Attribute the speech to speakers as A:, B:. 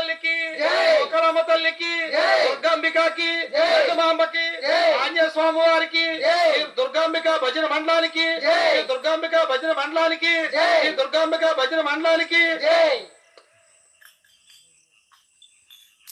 A: తల్లికి ఒకరమ్మ తల్లికి దుర్గాంబికకి మాంబకి ఆంజనేయ స్వామి వారికి దుర్గాంబిక భజన మండలానికి దుర్గాంబిక భజన మండలానికి దుర్గాంబిక భజన మండలానికి